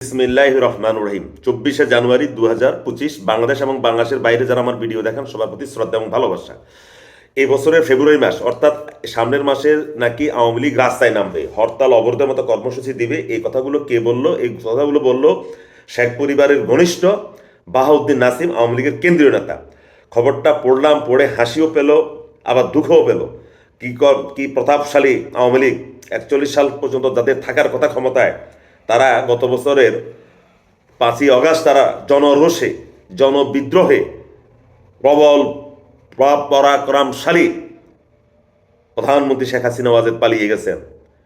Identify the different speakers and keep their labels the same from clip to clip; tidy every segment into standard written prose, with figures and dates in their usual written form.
Speaker 1: বিসমিল্লাহির রহমানির রহিম। 24শে জানুয়ারি 2025 বাংলাদেশ এবং বাংলাদেশের বাইরে যারা আমার ভিডিও দেখেন সবার প্রতি শ্রদ্ধা এবং ভালোবাসা। এই বছরের ফেব্রুয়ারি মাস অর্থাৎ সামনের মাসে নাকি আওয়ামী লীগ রাস্তায় নামবে, হরতাল অবরোধের মতো কর্মসূচি দিবে। এই কথাগুলো কে বললো? এই কথাগুলো বললো শেখ পরিবারের ঘনিষ্ঠ বাহাউদ্দিন নাসিম, আওয়ামী লীগের কেন্দ্রীয় নেতা। খবরটা পড়লাম, পড়ে হাসিও পেল আবার দুঃখও পেল। কি প্রতাপশালী আওয়ামী লীগ! 41 সাল পর্যন্ত যাদের থাকার কথা ক্ষমতায়, তারা গত বছরের 5ই অগাস্ট তারা জনরোষে জনবিদ্রোহে প্রবল পরাক্রমশালী প্রধানমন্ত্রী শেখ হাসিনা ওয়াজেদ পালিয়ে গেছেন।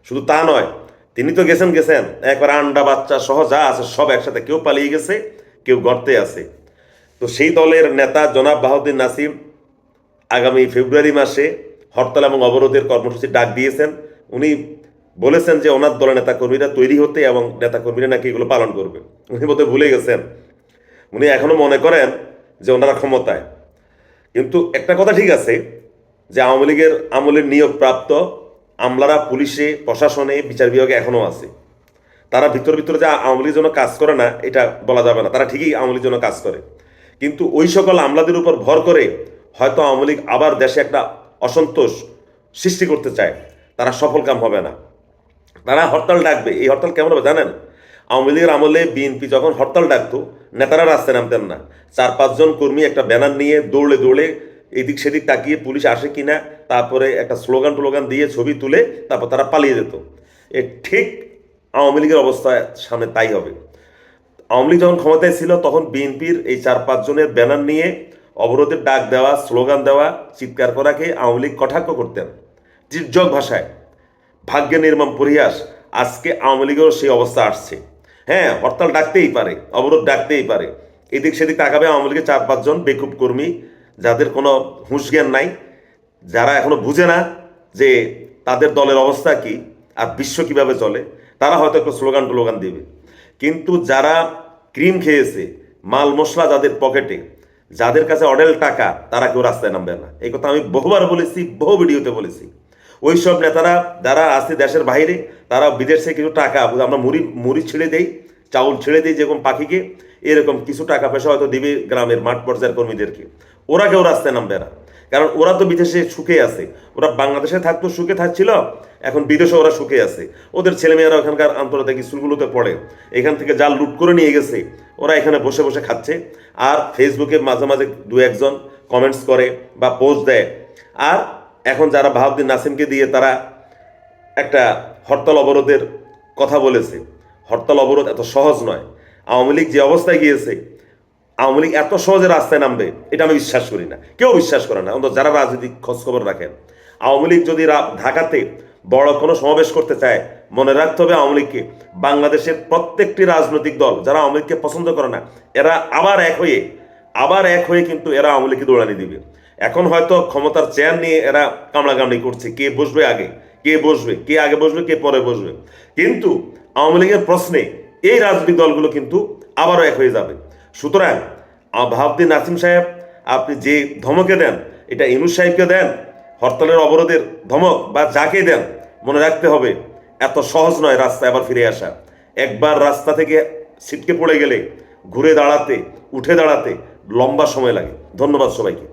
Speaker 1: শুধু তা নয়, তিনি তো গেছেন একবার আন্ডা বাচ্চা সহ যা আছে সব একসাথে, কেউ পালিয়ে গেছে, কেউ গর্তে আছে। তো সেই দলের নেতা জনাব বাহাউদ্দিন নাসিম আগামী ফেব্রুয়ারি মাসে হরতাল এবং অবরোধের কর্মসূচি ডাক দিয়েছেন। উনি বলেছেন যে ওনার দলের নেতাকর্মীরা তৈরি হতে এবং নেতাকর্মীরা নাকি এগুলো পালন করবে। উনি বোধহয় ভুলে গেছেন, উনি এখনো মনে করেন যে ওনারা ক্ষমতায়। কিন্তু একটা কথা ঠিক আছে যে আওয়ামী লীগের আমলের নিয়োগপ্রাপ্ত আমলারা পুলিশে, প্রশাসনে, বিচার বিভাগে এখনও আছে। তারা ভিতরে যে আওয়ামী লীগের জন্য কাজ করে না এটা বলা যাবে না, তারা ঠিকই আওয়ামী লীগের জন্য কাজ করে। কিন্তু ওই সকল আমলাদের উপর ভর করে হয়তো আওয়ামী লীগ আবার দেশে একটা অসন্তোষ সৃষ্টি করতে চায়, তারা সফল কাম হবে না। তারা হরতাল ডাকবে। এই হরতাল কেমন হবে জানেন? আওয়ামী লীগের আমলে বিএনপি যখন হরতাল ডাকতো, নেতারা রাস্তায় নামতেন না। 4-5 জন কর্মী একটা ব্যানার নিয়ে দৌড়ে এদিক সেদিক তাকিয়ে পুলিশ আসে কিনা, তারপরে একটা স্লোগান দিয়ে ছবি তুলে তারপর তারা পালিয়ে যেত। ঠিক আওয়ামী লীগের অবস্থা সামনে তাই হবে। আওয়ামী লীগ যখন ক্ষমতায় ছিল তখন বিএনপির এই 4-5 জনের ব্যানার নিয়ে অবরোধের ডাক দেওয়া, স্লোগান দেওয়া, চিৎকার করাকে আওয়ামী লীগ কটাক্ষ করতেন তীর্যক ভাষায়। ভাগ্যে নির্মম পরিহাস, আজকে আওয়ামী লীগেরও সেই অবস্থা আসছে। হ্যাঁ, হরতাল ডাকতেই পারে, অবরোধ ডাকতেই পারে। এদিক সেদিক তাকাবে আওয়ামী লীগের 4-5 জন বেকুব কর্মী, যাদের কোনো হুঁশ জ্ঞান নাই, যারা এখনো বুঝে না যে তাদের দলের অবস্থা কি আর বিশ্ব কিভাবে চলে। তারা হয়তো একটু স্লোগান দেবে। কিন্তু যারা ক্রিম খেয়েছে, মাল মশলা যাদের পকেটে, যাদের কাছে অডেল টাকা, তারা কেউ রাস্তায় নামবে না। এই কথা আমি বহুবার বলেছি, বহু ভিডিওতে বলেছি। ওই সব নেতারা যারা আছে দেশের বাইরে, তারা বিদেশ থেকে কিছু টাকা, আমরা মুড়ি ছেড়ে দেই, চাউল ছেড়ে দিই যেরকম পাখিকে, এরকম কিছু টাকা পয়সা হয়তো দিবে গ্রামের মাঠ পর্যায়ের কর্মীদেরকে। ওরা কেউ রাস্তায় নামবে না, কারণ ওরা তো বিদেশে সুখে আছে। ওরা বাংলাদেশে থাকতো সুখে থাকছিল, এখন বিদেশে ওরা সুখে আছে। ওদের ছেলেমেয়েরা ওখানকার আন্তর্জাতিক স্কুলগুলোতে পড়ে, এখান থেকে জাল লুট করে নিয়ে গেছে, ওরা এখানে বসে বসে খাচ্ছে। আর ফেসবুকে মাঝে মাঝে 2-1 জন কমেন্টস করে বা পোস্ট দেয়। আর এখন যারা বাহাউদ্দিন নাসিমকে দিয়ে তারা একটা হরতাল অবরোধের কথা বলেছে, হরতাল অবরোধ এত সহজ নয়। আওয়ামী লীগ যে অবস্থায় গিয়েছে, আওয়ামী লীগ এত সহজে রাস্তায় নামবে এটা আমি বিশ্বাস করি না, কেউ বিশ্বাস করে না, অন্তত যারা রাজনৈতিক খোঁজখবর রাখেন। আওয়ামী লীগ যদি ঢাকাতে বড় কোনো সমাবেশ করতে চায়, মনে রাখতে হবে আওয়ামী লীগকে বাংলাদেশের প্রত্যেকটি রাজনৈতিক দল যারা আওয়ামী লীগকে পছন্দ করে না, এরা আবার এক হয়ে কিন্তু এরা আওয়ামী লীগকে দৌড়ানি দিবে। এখন হয়তো ক্ষমতার চেয়ার নিয়ে এরা কামড়াকামড়ি করছে, কে বসবে আগে, কে আগে বসবে, কে পরে বসবে। কিন্তু আওয়ামী লীগের প্রশ্নে এই রাজনৈতিক দলগুলো কিন্তু আবারও এক হয়ে যাবে। সুতরাং বাহাউদ্দিন নাসিম সাহেব, আপনি যে ধমকে দেন, এটা ইউনূস সাহেবকে দেন, হরতালের অবরোধের ধমক বা যাকে দেন, মনে রাখতে হবে এত সহজ নয় রাস্তায় আবার ফিরে আসা। একবার রাস্তা থেকে ছিটকে পড়ে গেলে ঘুরে দাঁড়াতে, উঠে দাঁড়াতে লম্বা সময় লাগে। ধন্যবাদ সবাইকে।